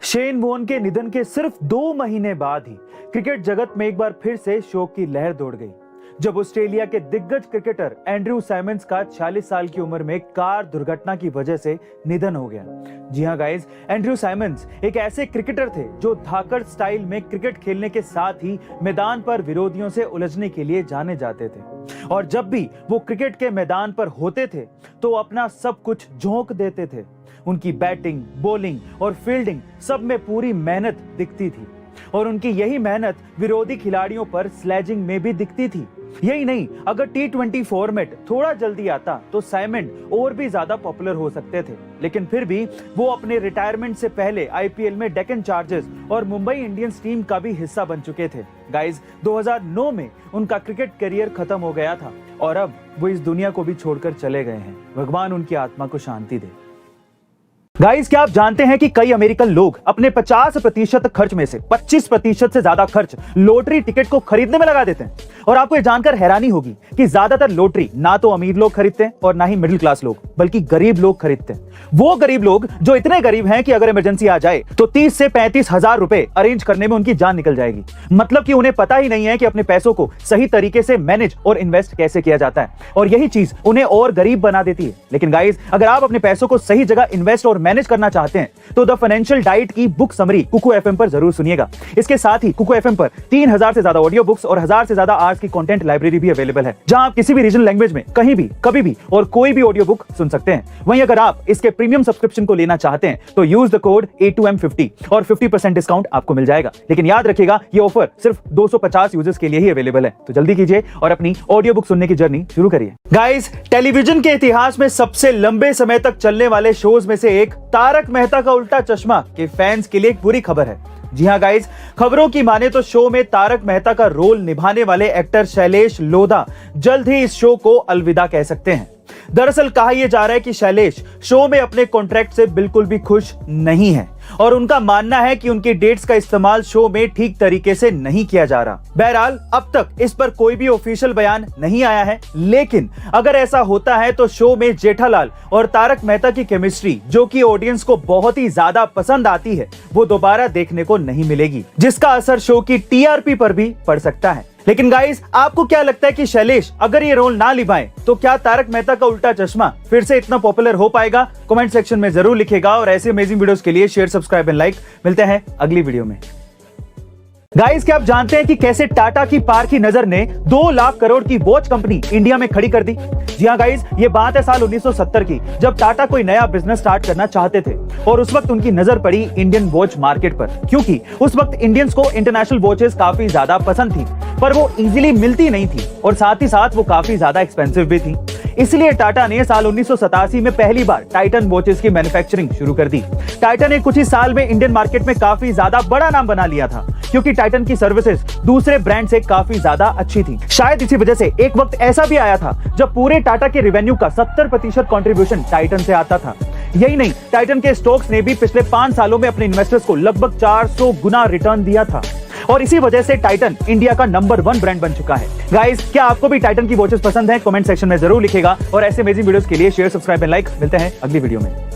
Shane Warne के निधन के सिर्फ 2 महीने बाद ही क्रिकेट जगत में एक बार फिर से शोक की लहर दौड़ गई जब ऑस्ट्रेलिया के दिग्गज क्रिकेटर एंड्रयू साइमंस का 40 साल की उम्र में कार दुर्घटना की वजह से निधन हो गया। जी हां गाइस, एंड्रयू साइमंस एक ऐसे क्रिकेटर थे जो धाकड़ स्टाइल में क्रिकेट खेलने के साथ ही मैदान पर विरोधियों से उलझने के लिए जाने जाते थे और जब भी वो क्रिकेट के मैदान पर होते थे तो अपना सब कुछ झोंक देते थे। उनकी बैटिंग, बॉलिंग और फील्डिंग सब में पूरी मेहनत दिखती थी और उनकी यही मेहनत विरोधी खिलाड़ियों पर स्लेजिंग में भी दिखती थी। यही नहीं, अगर T20 फॉर्मेट थोड़ा जल्दी आता तो साइमंस और भी ज्यादा पॉपुलर हो सकते थे, लेकिन फिर भी वो अपने रिटायरमेंट से पहले IPL में डेक्कन चार्जर्स और मुंबई इंडियंस टीम का भी हिस्सा बन चुके थे। गाइस, 2009 में उनका क्रिकेट करियर खत्म हो गया था और अब वो इस दुनिया को भी छोड़कर चले गए हैं। भगवान उनकी आत्मा को शांति दे। गाइस, क्या आप जानते हैं कि कई अमेरिकन लोग अपने 50% खर्च में से 25% से ज्यादा खर्च लॉटरी टिकट को खरीदने में लगा देते हैं। और आपको ये जानकर हैरानी होगी कि ज्यादातर लॉटरी ना तो अमीर लोग खरीदते हैं और ना ही मिडिल क्लास लोग, बल्कि गरीब लोग खरीदते हैं। वो गरीब लोग जो इतने गरीब हैं कि अगर इमरजेंसी आ जाए तो 30 से 35 हजार रुपए अरेंज करने में उनकी जान निकल जाएगी। मतलब कि उन्हें पता ही नहीं है कि अपने पैसों को सही तरीके से मैनेज और इन्वेस्ट कैसे किया जाता है, और यही चीज उन्हें और गरीब बना देती है। लेकिन गाइस, अगर आप अपने पैसों को सही जगह इन्वेस्ट और मैनेज करना चाहते हैं तो द फाइनेंशियल डाइट की बुक समरी कुकू FM पर जरूर सुनिएगा। इसके साथ ही कुकू FM पर 3000 से ज्यादा ऑडियो बुक्स और 1000 से ज्यादा आवर्स की कंटेंट लाइब्रेरी भी अवेलेबल है, जहां आप किसी भी रीजनल लैंग्वेज में कहीं भी कभी भी और कोई भी ऑडियो बुक सुन सकते हैं। वहीं अगर आप इसके प्रीमियम सब्सक्रिप्शन को लेना चाहते हैं तो यूज द कोड A2M50 और 50% डिस्काउंट आपको मिल जाएगा। लेकिन याद रखिएगा, ये ऑफर सिर्फ 250 यूजर्स के लिए ही अवेलेबल है, तो जल्दी कीजिए और अपनी ऑडियो बुक सुनने की जर्नी शुरू करिए। गाइस, टेलीविजन के इतिहास में सबसे लंबे समय तक चलने वाले शोज में से एक तारक मेहता का उल्टा चश्मा के फैंस के लिए एक बुरी खबर है। जी हां गाइस, खबरों की माने तो शो में तारक मेहता का रोल निभाने वाले एक्टर शैलेश लोधा जल्द ही इस शो को अलविदा कह सकते हैं। दरअसल कहा यह जा रहा है कि शैलेश शो में अपने कॉन्ट्रैक्ट से बिल्कुल भी खुश नहीं है और उनका मानना है कि उनकी डेट्स का इस्तेमाल शो में ठीक तरीके से नहीं किया जा रहा। बहरहाल, अब तक इस पर कोई भी ऑफिशियल बयान नहीं आया है, लेकिन अगर ऐसा होता है तो शो में जेठालाल और तारक मेहता की केमिस्ट्री, जो कि ऑडियंस को बहुत ही ज्यादा पसंद आती है, वो दोबारा देखने को नहीं मिलेगी, जिसका असर शो की TRP पर भी पड़ सकता है। लेकिन गाइस, आपको क्या लगता है कि शैलेश अगर ये रोल ना निभाएं तो क्या तारक मेहता का उल्टा चश्मा फिर से इतना पॉपुलर हो पाएगा? कमेंट सेक्शन में जरूर लिखिएगा और ऐसे अमेजिंग वीडियोस के लिए शेयर, सब्सक्राइब एंड लाइक। मिलते हैं अगली वीडियो में। गाइस, क्या आप जानते हैं कि कैसे टाटा की पार की नजर ने 2 लाख करोड़ की वॉच कंपनी इंडिया में खड़ी कर दी? जी हां गाइस, ये बात है साल 1970 की, जब टाटा कोई नया बिजनेस स्टार्ट करना चाहते थे और उस वक्त उनकी नजर पड़ी इंडियन वॉच मार्केट पर, क्योंकि उस वक्त इंडियंस को इंटरनेशनल वॉचेस काफी ज्यादा पसंद थी, पर वो इजीली मिलती नहीं थी और साथ ही साथ वो काफी ज्यादा एक्सपेंसिव भी थी। इसलिए टाटा ने साल 1987 में पहली बार टाइटन वॉचेस की मैन्युफैक्चरिंग शुरू कर दी। टाइटन ने कुछ ही साल में इंडियन मार्केट में काफी ज्यादा बड़ा नाम बना लिया था, क्योंकि टाइटन की सर्विसेज दूसरे ब्रांड से काफी ज्यादा अच्छी थी। शायद इसी वजह से एक वक्त ऐसा भी आया था जब पूरे टाटा के रेवेन्यू का 70% कंट्रीब्यूशन टाइटन से आता था। यही नहीं, टाइटन के स्टॉक्स ने भी पिछले 5 सालों में अपने इन्वेस्टर्स को लगभग 400 गुना रिटर्न दिया था और इसी वजह से टाइटन इंडिया का नंबर 1 ब्रांड बन चुका है। गाइस, क्या आपको भी टाइटन की वॉचेस पसंद है? कमेंट सेक्शन में जरूर लिखेगा और ऐसे अमेजिंग वीडियोस के लिए शेयर, सब्सक्राइब एंड लाइक। मिलते हैं अगली वीडियो में।